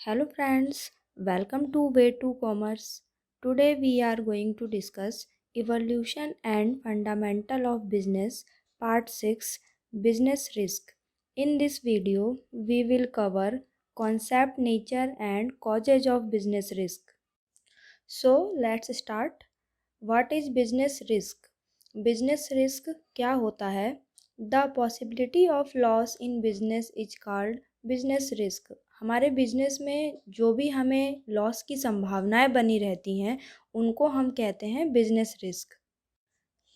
Hello friends, welcome to Way to Commerce. Today we are going to discuss evolution and fundamental of business part 6 business risk. In this video we will cover concept, nature and causes of business risk. So let's start. What is business risk? Business risk क्या होता है? The possibility of loss in business is called business risk. हमारे business में जो भी हमें loss की संभावनाएं बनी रहती हैं उनको हम कहते हैं बिजनेस रिस्क।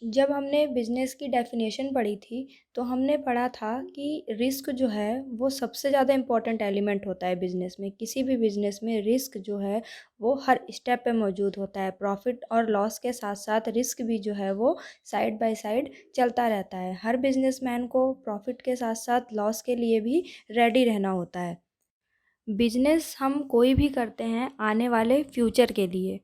जब हमने बिज़नेस की डेफिनेशन पढ़ी थी तो हमने पढ़ा था कि रिस्क जो है वो सबसे ज़्यादा इम्पोर्टेंट एलिमेंट होता है बिज़नेस में। किसी भी बिज़नेस में रिस्क जो है वो हर स्टेप पे मौजूद होता है। प्रॉफिट और लॉस के साथ साथ रिस्क भी जो है वो साइड बाय साइड चलता रहता है। हर बिजनेसमैन को प्रॉफिट के साथ साथ लॉस के लिए भी रेडी रहना होता है। बिजनेस हम कोई भी करते हैं आने वाले फ्यूचर के लिए।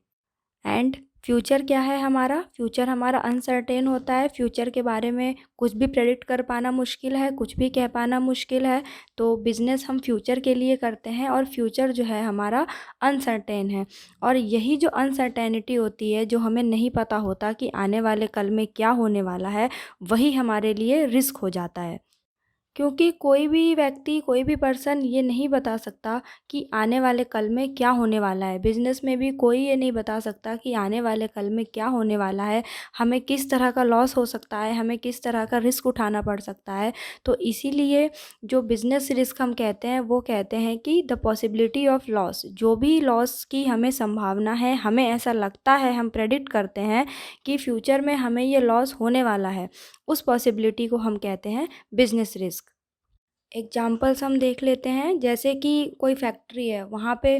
एंड फ्यूचर क्या है हमारा? फ्यूचर हमारा अनसर्टेन होता है। फ्यूचर के बारे में कुछ भी प्रेडिक्ट कर पाना मुश्किल है, कुछ भी कह पाना मुश्किल है। तो बिज़नेस हम फ्यूचर के लिए करते हैं और फ्यूचर जो है हमारा अनसर्टेन है। और यही जो अनसर्टेनिटी होती है, जो हमें नहीं पता होता कि आने वाले कल में क्या होने वाला है, वही हमारे लिए रिस्क हो जाता है। क्योंकि कोई भी व्यक्ति, कोई भी पर्सन ये नहीं बता सकता कि आने वाले कल में क्या होने वाला है। बिज़नेस में भी कोई ये नहीं बता सकता कि आने वाले कल में क्या होने वाला है, हमें किस तरह का लॉस हो सकता है, हमें किस तरह का रिस्क उठाना पड़ सकता है। तो इसीलिए जो बिज़नेस रिस्क हम कहते हैं वो कहते हैं कि द पॉसिबिलिटी ऑफ लॉस, जो भी लॉस की हमें संभावना है, हमें ऐसा लगता है, हम प्रेडिक्ट करते हैं कि फ्यूचर में हमें ये लॉस होने वाला है, उस पॉसिबिलिटी को हम कहते हैं बिज़नेस रिस्क। एग्जाम्पल्स हम देख लेते हैं। जैसे कि कोई फैक्ट्री है, वहाँ पे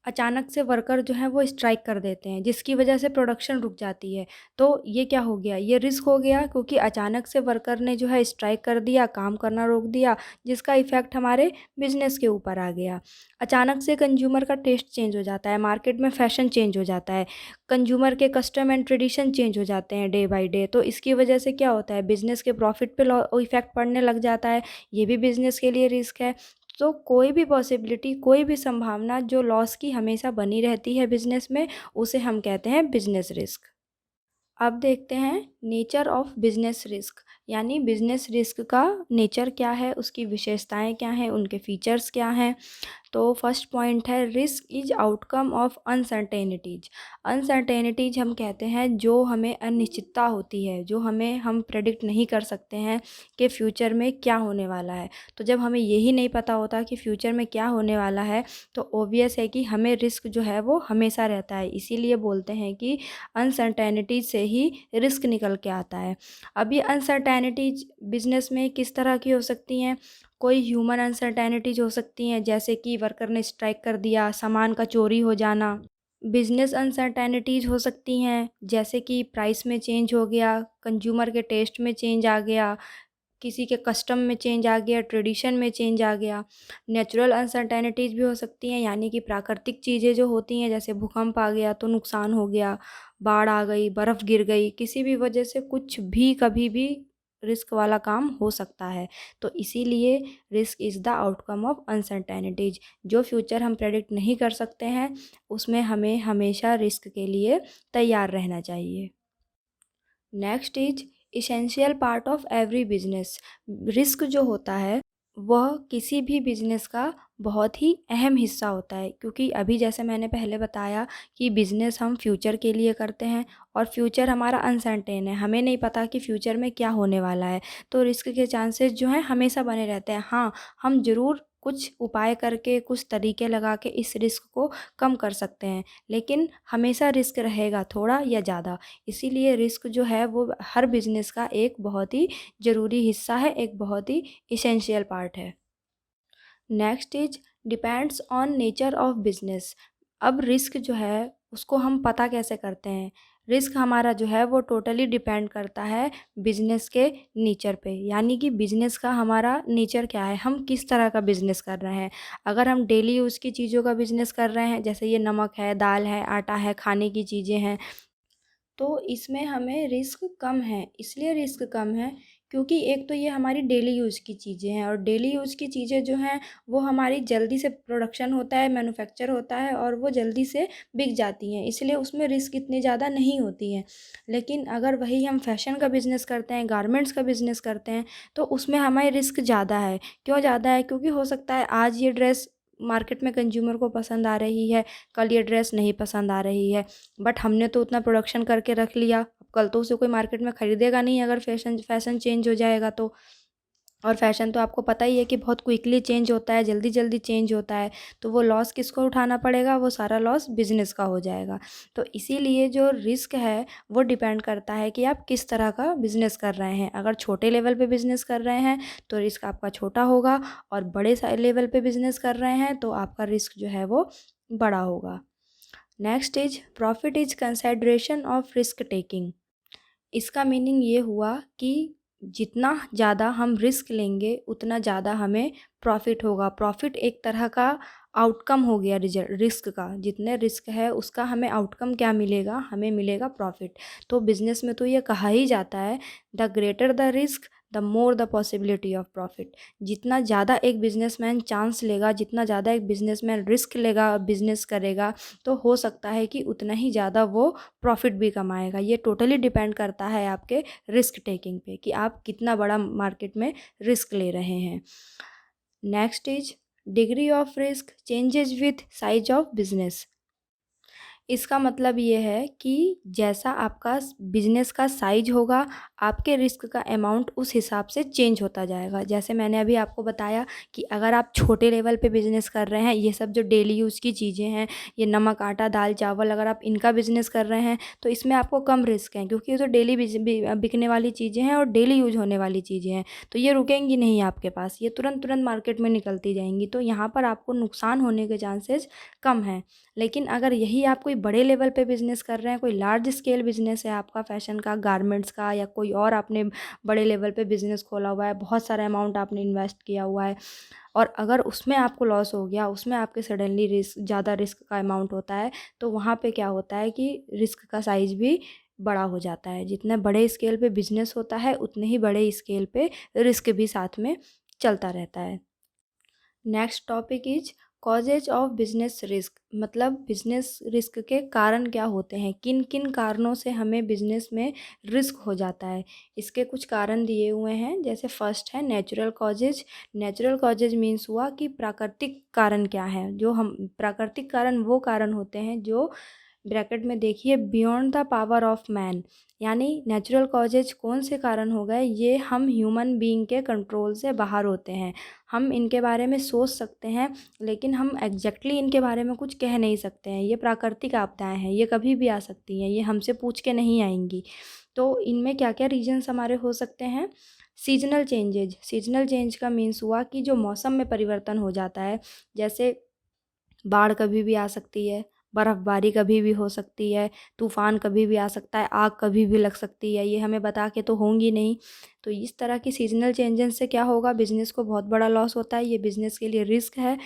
अचानक से वर्कर जो हैं वो स्ट्राइक कर देते हैं, जिसकी वजह से प्रोडक्शन रुक जाती है। तो ये क्या हो गया? ये रिस्क हो गया, क्योंकि अचानक से वर्कर ने जो है स्ट्राइक कर दिया, काम करना रोक दिया, जिसका इफ़ेक्ट हमारे बिज़नेस के ऊपर आ गया। अचानक से कंज्यूमर का टेस्ट चेंज हो जाता है, मार्केट में फ़ैशन चेंज हो जाता है, कंज्यूमर के कस्टम एंड ट्रेडिशन चेंज हो जाते हैं डे बाय डे। तो इसकी वजह से क्या होता है? बिज़नेस के प्रॉफिट पे इफ़ेक्ट पड़ने लग जाता है। ये भी बिज़नेस के लिए रिस्क है। तो कोई भी पॉसिबिलिटी, कोई भी संभावना जो लॉस की हमेशा बनी रहती है बिज़नेस में, उसे हम कहते हैं बिज़नेस रिस्क। अब देखते हैं नेचर ऑफ बिज़नेस रिस्क, यानी बिज़नेस रिस्क का नेचर क्या है, उसकी विशेषताएं क्या हैं, उनके फीचर्स क्या हैं। तो फर्स्ट पॉइंट है risk is outcome of uncertainties. Uncertainties हम कहते हैं जो हमें अनिश्चितता होती है, जो हम प्रेडिक्ट नहीं कर सकते हैं कि फ्यूचर में क्या होने वाला है। तो जब हमें यही नहीं पता होता कि फ्यूचर में क्या होने वाला है, तो ऑब्वियस है कि हमें रिस्क जो है वो हमेशा रहता है। इसीलिए बोलते हैं कि अनसर्टेनिटीज से ही रिस्क निकल के आता है। अब ये अनसर्टेनिटीज बिजनेस में किस तरह की हो सकती हैं? कोई ह्यूमन अनसर्टेनिटीज हो सकती हैं, जैसे कि वर्कर ने स्ट्राइक कर दिया, सामान का चोरी हो जाना। बिजनेस अनसर्टेनिटीज हो सकती हैं, जैसे कि प्राइस में चेंज हो गया, कंज्यूमर के टेस्ट में चेंज आ गया, किसी के कस्टम में चेंज आ गया, ट्रेडिशन में चेंज आ गया। नेचुरल अनसर्टेनिटीज़ भी हो सकती हैं, यानी कि प्राकृतिक चीज़ें जो होती हैं, जैसे भूकंप आ गया तो नुकसान हो गया, बाढ़ आ गई, बर्फ़ गिर गई, किसी भी वजह से कुछ भी कभी भी रिस्क वाला काम हो सकता है। तो इसीलिए risk is the outcome of uncertainties. जो फ्यूचर हम प्रेडिक्ट नहीं कर सकते हैं, उसमें हमें हमेशा रिस्क के लिए तैयार रहना चाहिए। Next is essential part of every business. Risk जो होता है वह किसी भी बिजनेस का बहुत ही अहम हिस्सा होता है, क्योंकि अभी जैसे मैंने पहले बताया कि बिज़नेस हम फ्यूचर के लिए करते हैं और फ्यूचर हमारा अनसर्टेन है, हमें नहीं पता कि फ्यूचर में क्या होने वाला है। तो रिस्क के चांसेस जो हैं हमेशा बने रहते हैं। हाँ, हम ज़रूर कुछ उपाय करके, कुछ तरीके लगा के इस रिस्क को कम कर सकते हैं, लेकिन हमेशा रिस्क रहेगा, थोड़ा या ज़्यादा। इसीलिए रिस्क जो है वो हर बिज़नेस का एक बहुत ही ज़रूरी हिस्सा है, एक बहुत ही इसेंशियल पार्ट है। Next is depends on nature of business. अब रिस्क जो है उसको हम पता कैसे करते हैं? रिस्क हमारा जो है वो टोटली डिपेंड करता है बिजनेस के नेचर पे, यानी कि बिजनेस का हमारा नेचर क्या है, हम किस तरह का बिजनेस कर रहे हैं। अगर हम डेली यूज़ की चीज़ों का बिजनेस कर रहे हैं, जैसे ये नमक है, दाल है, आटा है, खाने की चीज़ें हैं, तो इसमें हमें रिस्क कम है। इसलिए रिस्क कम है क्योंकि एक तो ये हमारी डेली यूज़ की चीज़ें हैं, और डेली यूज़ की चीज़ें जो हैं वो हमारी जल्दी से प्रोडक्शन होता है, मैन्युफैक्चर होता है, और वो जल्दी से बिक जाती हैं, इसलिए उसमें रिस्क इतनी ज़्यादा नहीं होती हैं। लेकिन अगर वही हम फैशन का बिज़नेस करते हैं, गारमेंट्स का बिज़नेस करते हैं, तो उसमें हमें रिस्क ज़्यादा है। क्यों ज़्यादा है? क्योंकि हो सकता है आज ये ड्रेस मार्केट में कंज्यूमर को पसंद आ रही है, कल ये ड्रेस नहीं पसंद आ रही है, बट हमने तो उतना प्रोडक्शन करके रख लिया, कल तो उसे कोई मार्केट में ख़रीदेगा नहीं अगर फैशन चेंज हो जाएगा तो। और फैशन तो आपको पता ही है कि बहुत क्विकली चेंज होता है, जल्दी जल्दी चेंज होता है, तो वो लॉस किसको उठाना पड़ेगा? वो सारा लॉस बिज़नेस का हो जाएगा। तो इसीलिए जो रिस्क है वो डिपेंड करता है कि आप किस तरह का बिज़नेस कर रहे हैं। अगर छोटे लेवल पे बिज़नेस कर रहे हैं तो रिस्क आपका छोटा होगा, और बड़े लेवल पे बिज़नेस कर रहे हैं तो आपका रिस्क जो है वो बड़ा होगा। Next is profit is consideration of risk taking. इसका मीनिंग ये हुआ कि जितना ज़्यादा हम रिस्क लेंगे उतना ज़्यादा हमें प्रॉफिट होगा। प्रॉफिट एक तरह का आउटकम हो गया रिजल्ट रिस्क का। जितने रिस्क है उसका हमें आउटकम क्या मिलेगा? हमें मिलेगा प्रॉफिट। तो बिज़नेस में तो ये कहा ही जाता है, the greater the risk the more the possibility of profit. जितना ज़्यादा एक बिजनेसमैन चांस लेगा, जितना ज़्यादा एक बिजनेसमैन रिस्क लेगा, बिजनेस करेगा, तो हो सकता है कि उतना ही ज़्यादा वो प्रॉफिट भी कमाएगा। ये टोटली डिपेंड करता है आपके रिस्क टेकिंग पे कि आप कितना बड़ा मार्केट में रिस्क ले रहे हैं। Next is degree of risk changes with size of business. इसका मतलब ये है कि जैसा आपका बिजनेस का साइज होगा, आपके रिस्क का अमाउंट उस हिसाब से चेंज होता जाएगा। जैसे मैंने अभी आपको बताया कि अगर आप छोटे लेवल पे बिज़नेस कर रहे हैं, ये सब जो डेली यूज़ की चीज़ें हैं, ये नमक, आटा, दाल, चावल, अगर आप इनका बिज़नेस कर रहे हैं तो इसमें आपको कम रिस्क है, क्योंकि ये तो डेली बिकने वाली चीज़ें हैं और डेली यूज़ होने वाली चीज़ें हैं, तो ये रुकेंगी नहीं आपके पास, ये तुरंत तुरंत मार्केट में निकलती जाएंगी, तो यहाँ पर आपको नुकसान होने के चांसेस कम हैं। लेकिन अगर यही आप कोई बड़े लेवल पे बिज़नेस कर रहे हैं, कोई लार्ज स्केल बिज़नेस है आपका फैशन का, गारमेंट्स का, या कोई और आपने बड़े लेवल पे बिज़नेस खोला हुआ है, बहुत सारा अमाउंट आपने इन्वेस्ट किया हुआ है, और अगर उसमें आपको लॉस हो गया, उसमें आपके सडनली ज़्यादा रिस्क का अमाउंट होता है, तो वहाँ पे क्या होता है कि रिस्क का साइज़ भी बड़ा हो जाता है। जितने बड़े स्केल पे बिज़नेस होता है उतने ही बड़े स्केल पे रिस्क भी साथ में चलता रहता है। Next topic is causes of business risk. मतलब बिजनेस रिस्क के कारण क्या होते हैं, किन किन कारणों से हमें बिजनेस में रिस्क हो जाता है। इसके कुछ कारण दिए हुए हैं। जैसे फर्स्ट है natural causes. Natural causes means हुआ कि प्राकृतिक कारण क्या है। जो हम प्राकृतिक कारण वो कारण होते हैं जो ब्रैकेट में देखिए beyond the power of man, यानी नेचुरल कॉजेज कौन से कारण हो गए, ये हम ह्यूमन बीइंग के कंट्रोल से बाहर होते हैं। हम इनके बारे में सोच सकते हैं लेकिन हम एग्जैक्टली इनके बारे में कुछ कह नहीं सकते हैं। ये प्राकृतिक आपदाएं हैं, ये कभी भी आ सकती हैं, ये हमसे पूछ के नहीं आएंगी। तो इनमें क्या क्या रीजन्स हमारे हो सकते हैं। Seasonal changes. सीजनल चेंज का मीन्स हुआ कि जो मौसम में परिवर्तन हो जाता है, जैसे बाढ़ कभी भी आ सकती है, बर्फ़बारी कभी भी हो सकती है, तूफ़ान कभी भी आ सकता है, आग कभी भी लग सकती है, ये हमें बता के तो होंगी नहीं। तो इस तरह की सीज़नल चेंजेस से क्या होगा, बिज़नेस को बहुत बड़ा लॉस होता है, ये बिज़नेस के लिए रिस्क है।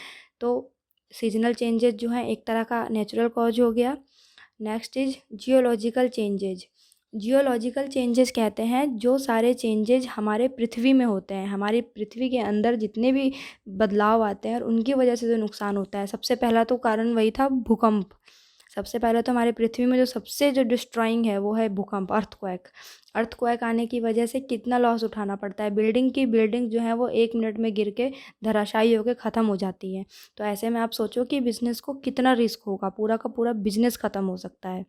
तो सीज़नल चेंजेस जो हैं एक तरह का नेचुरल कॉज हो गया। Next is geological changes. Geological changes कहते हैं जो सारे चेंजेज हमारे पृथ्वी में होते हैं, हमारी पृथ्वी के अंदर जितने भी बदलाव आते हैं और उनकी वजह से जो नुकसान होता है। सबसे पहला तो कारण वही था भूकंप। सबसे पहले तो हमारे पृथ्वी में जो सबसे जो डिस्ट्रॉइंग है वो है भूकंप, अर्थक्वेक। अर्थक्वेक आने की वजह से कितना लॉस उठाना पड़ता है। बिल्डिंग की बिल्डिंग जो है वो 1 मिनट में गिर के धराशायी होकर ख़त्म हो जाती है। तो ऐसे में आप सोचो कि बिज़नेस को कितना रिस्क होगा, पूरा का पूरा बिज़नेस ख़त्म हो सकता है।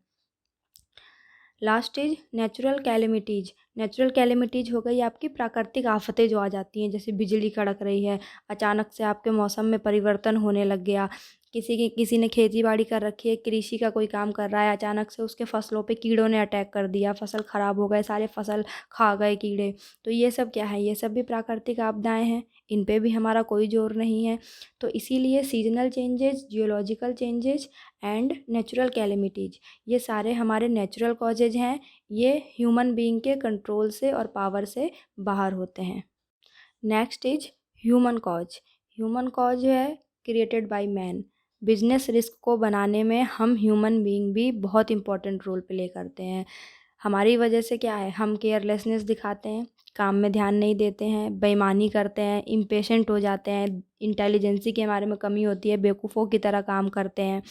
Last is natural calamities. Natural calamities हो गई आपकी प्राकृतिक आफतें जो आ जाती हैं, जैसे बिजली कड़क रही है, अचानक से आपके मौसम में परिवर्तन होने लग गया, किसी ने खेती बाड़ी कर रखी है, कृषि का कोई काम कर रहा है, अचानक से उसके फसलों पे कीड़ों ने अटैक कर दिया, फसल ख़राब हो गए, सारे फसल खा गए कीड़े। तो ये सब क्या है, ये सब भी प्राकृतिक आपदाएं हैं, इन पे भी हमारा कोई जोर नहीं है। तो इसीलिए seasonal changes, geological changes and natural calamities, ये सारे हमारे नेचुरल कॉजेज हैं। ये ह्यूमन बीइंग के कंट्रोल से और पावर से बाहर होते हैं। Next is human cause. Human cause है created by man. Business risk को बनाने में हम ह्यूमन बीइंग भी बहुत इंपॉर्टेंट रोल प्ले करते हैं। हमारी वजह से क्या है, हम केयरलेसनेस दिखाते हैं, काम में ध्यान नहीं देते हैं, बेईमानी करते हैं, इम्पेशेंट हो जाते हैं, इंटेलिजेंसी के हमारे में कमी होती है, बेवकूफ़ों की तरह काम करते हैं।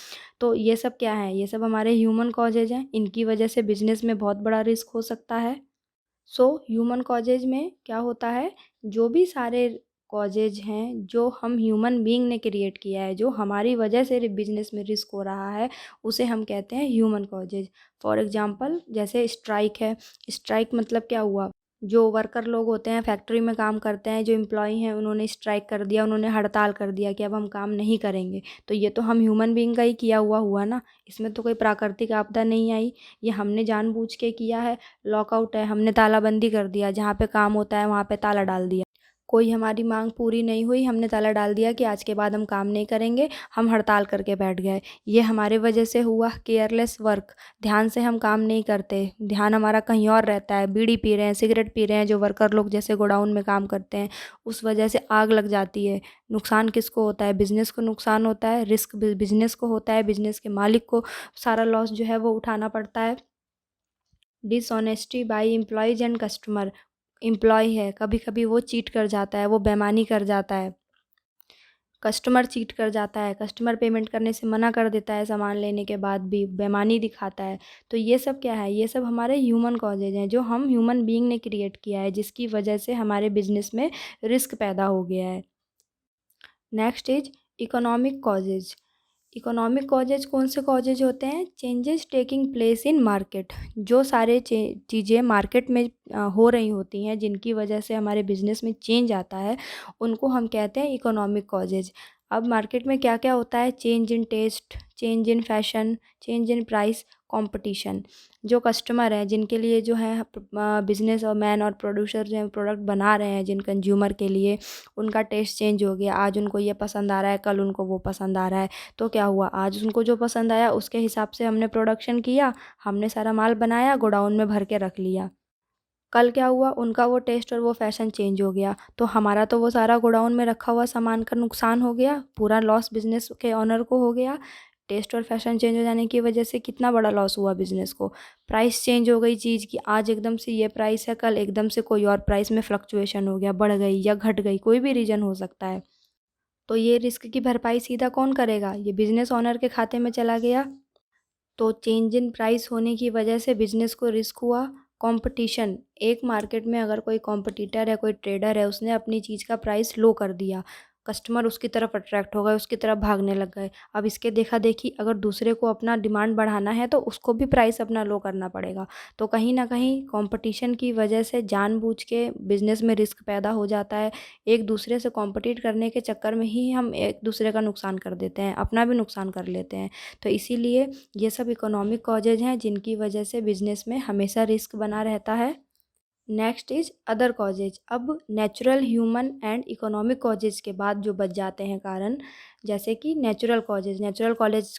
तो ये सब क्या है, ये सब हमारे ह्यूमन कॉजेज़ हैं। इनकी वजह से बिज़नेस में बहुत बड़ा रिस्क हो सकता है। सो ह्यूमन कॉजेज में क्या होता है, जो भी सारे कॉजेज हैं जो हम ह्यूमन बीइंग ने क्रिएट किया है, जो हमारी वजह से बिजनेस में रिस्क हो रहा है, उसे हम कहते हैं ह्यूमन कॉजेज। फॉर एग्जांपल जैसे स्ट्राइक है। स्ट्राइक मतलब क्या हुआ, जो वर्कर लोग होते हैं, फैक्ट्री में काम करते हैं, जो एम्प्लॉय हैं, उन्होंने स्ट्राइक कर दिया, उन्होंने हड़ताल कर दिया कि अब हम काम नहीं करेंगे। तो ये तो हम ह्यूमन बीइंग का ही किया हुआ हुआ ना, इसमें तो कोई प्राकृतिक आपदा नहीं आई, ये हमने जानबूझ के किया है। लॉकआउट है, हमने तालाबंदी कर दिया, जहाँ पे काम होता है वहाँ पे ताला डाल दिया। कोई हमारी मांग पूरी नहीं हुई, हमने ताला डाल दिया कि आज के बाद हम काम नहीं करेंगे, हम हड़ताल करके बैठ गए। ये हमारे वजह से हुआ। केयरलेस वर्क, ध्यान से हम काम नहीं करते, ध्यान हमारा कहीं और रहता है, बीड़ी पी रहे हैं, सिगरेट पी रहे हैं, जो वर्कर लोग जैसे गोडाउन में काम करते हैं, उस वजह से आग लग जाती है। नुकसान किसको होता है, बिजनेस को नुकसान होता है, रिस्क बिजनेस को होता है, बिजनेस के मालिक को सारा लॉस जो है वो उठाना पड़ता है। Dishonesty by employees and customer, employee है, कभी कभी वो चीट कर जाता है, वो बेईमानी कर जाता है, कस्टमर चीट कर जाता है, कस्टमर पेमेंट करने से मना कर देता है, सामान लेने के बाद भी बेईमानी दिखाता है। तो ये सब क्या है, ये सब हमारे ह्यूमन कॉजेज हैं जो हम ह्यूमन बीइंग ने क्रिएट किया है, जिसकी वजह से हमारे बिजनेस में रिस्क पैदा हो गया है। Next is economic causes. Economic causes कौन से कॉजेज होते हैं, changes taking place in market, जो सारे चीज़ें मार्केट में हो रही होती हैं, जिनकी वजह से हमारे बिजनेस में चेंज आता है, उनको हम कहते हैं इकोनॉमिक कॉजेज। अब मार्केट में क्या क्या होता है, change in taste, change in fashion, change in price, competition. जो कस्टमर हैं, जिनके लिए जो है बिजनेस और मैन और प्रोड्यूसर जो है प्रोडक्ट बना रहे हैं जिन कंज्यूमर के लिए, उनका टेस्ट चेंज हो गया, आज उनको ये पसंद आ रहा है, कल उनको वो पसंद आ रहा है। तो क्या हुआ, आज उनको जो पसंद आया उसके हिसाब से हमने प्रोडक्शन किया, हमने सारा माल बनाया, गोडाउन में भर के रख लिया। कल क्या हुआ, उनका वो टेस्ट और वो फैशन चेंज हो गया, तो हमारा तो वो सारा गोडाउन में रखा हुआ सामान का नुकसान हो गया, पूरा लॉस बिजनेस के ऑनर को हो गया। टेस्ट और फैशन चेंज हो जाने की वजह से कितना बड़ा लॉस हुआ बिजनेस को। प्राइस चेंज हो गई चीज़ की, आज एकदम से ये प्राइस है, कल एकदम से कोई और प्राइस में फ्लक्चुएशन हो गया, बढ़ गई या घट गई, कोई भी रीज़न हो सकता है। तो ये रिस्क की भरपाई सीधा कौन करेगा, ये बिजनेस ओनर के खाते में चला गया। तो चेंज इन प्राइस होने की वजह से बिजनेस को रिस्क हुआ। कंपटीशन, एक मार्केट में अगर कोई कॉम्पिटिटर है, कोई ट्रेडर है, उसने अपनी चीज़ का प्राइस लो कर दिया, कस्टमर उसकी तरफ अट्रैक्ट हो गए, उसकी तरफ भागने लग गए। अब इसके देखा देखी अगर दूसरे को अपना डिमांड बढ़ाना है तो उसको भी प्राइस अपना लो करना पड़ेगा। तो कहीं ना कहीं कंपटीशन की वजह से जानबूझ के बिजनेस में रिस्क पैदा हो जाता है। एक दूसरे से कॉम्पिटिट करने के चक्कर में ही हम एक दूसरे का नुकसान कर देते हैं, अपना भी नुकसान कर लेते हैं। तो इसीलिए ये सब इकोनॉमिक कॉजेज हैं जिनकी वजह से बिजनेस में हमेशा रिस्क बना रहता है। Next is other causes. अब natural, human and economic causes के बाद जो बच जाते हैं कारण, जैसे कि नेचुरल कॉजेज। नेचुरल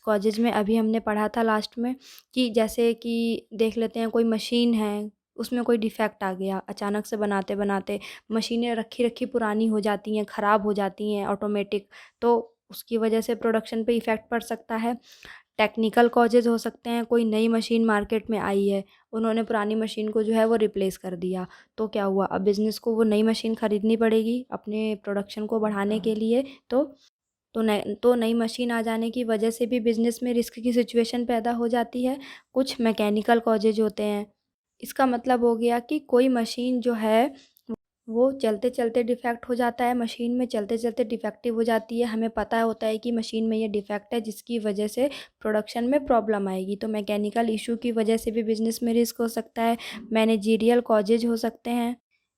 कॉजेज में अभी हमने पढ़ा था लास्ट में कि जैसे कि देख लेते हैं, कोई मशीन है, उसमें कोई डिफेक्ट आ गया, अचानक से बनाते बनाते मशीनें रखी रखी पुरानी हो जाती हैं, ख़राब हो जाती हैं ऑटोमेटिक, तो उसकी वजह से प्रोडक्शन पे इफ़ेक्ट पड़ सकता है। टेक्निकल कॉजेज़ हो सकते हैं, कोई नई मशीन मार्केट में आई है, उन्होंने पुरानी मशीन को जो है वो रिप्लेस कर दिया, तो क्या हुआ, अब बिज़नेस को वो नई मशीन ख़रीदनी पड़ेगी अपने प्रोडक्शन को बढ़ाने के लिए। तो नई मशीन आ जाने की वजह से भी बिज़नेस में रिस्क की सिचुएशन पैदा हो जाती है। कुछ मैकेनिकल कॉजेज होते हैं। इसका मतलब हो गया कि कोई मशीन जो है वो चलते चलते डिफेक्ट हो जाता है, मशीन में चलते चलते डिफेक्टिव हो जाती है, हमें पता होता है कि मशीन में ये डिफेक्ट है जिसकी वजह से प्रोडक्शन में प्रॉब्लम आएगी, तो मैकेनिकल इशू की वजह से भी बिजनेस में रिस्क हो सकता है। मैनेजीरियल कॉजेज हो सकते हैं।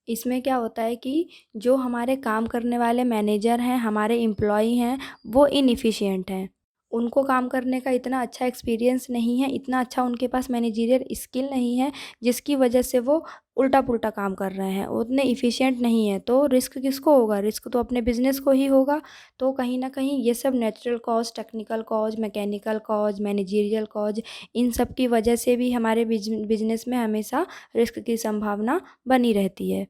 इसमें क्या होता है कि जो हमारे काम करने वाले मैनेजर हैं, हमारे एम्प्लॉई हैं, वो इनएफिशिएंट हैं, उनको काम करने का इतना अच्छा एक्सपीरियंस नहीं है, इतना अच्छा उनके पास मैनेजीरियल स्किल नहीं है, जिसकी वजह से वो उल्टा पुल्टा काम कर रहे हैं, उतने इफ़िशिएंट नहीं है। तो रिस्क किसको होगा, रिस्क तो अपने बिजनेस को ही होगा। तो कहीं ना कहीं ये सब natural cause, technical cause, mechanical cause, managerial cause, इन सब की वजह से भी हमारे बिजनेस में हमेशा रिस्क की संभावना बनी रहती है।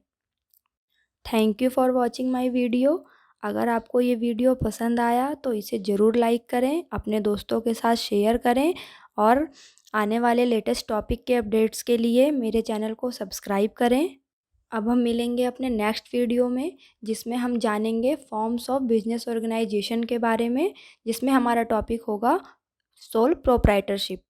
Thank you for watching my video. अगर आपको ये वीडियो पसंद आया तो इसे ज़रूर लाइक करें, अपने दोस्तों के साथ शेयर करें, और आने वाले लेटेस्ट टॉपिक के अपडेट्स के लिए मेरे चैनल को सब्सक्राइब करें। अब हम मिलेंगे अपने नेक्स्ट वीडियो में, जिसमें हम जानेंगे फॉर्म्स ऑफ बिजनेस ऑर्गेनाइजेशन के बारे में, जिसमें हमारा टॉपिक होगा सोल प्रोप्राइटरशिप।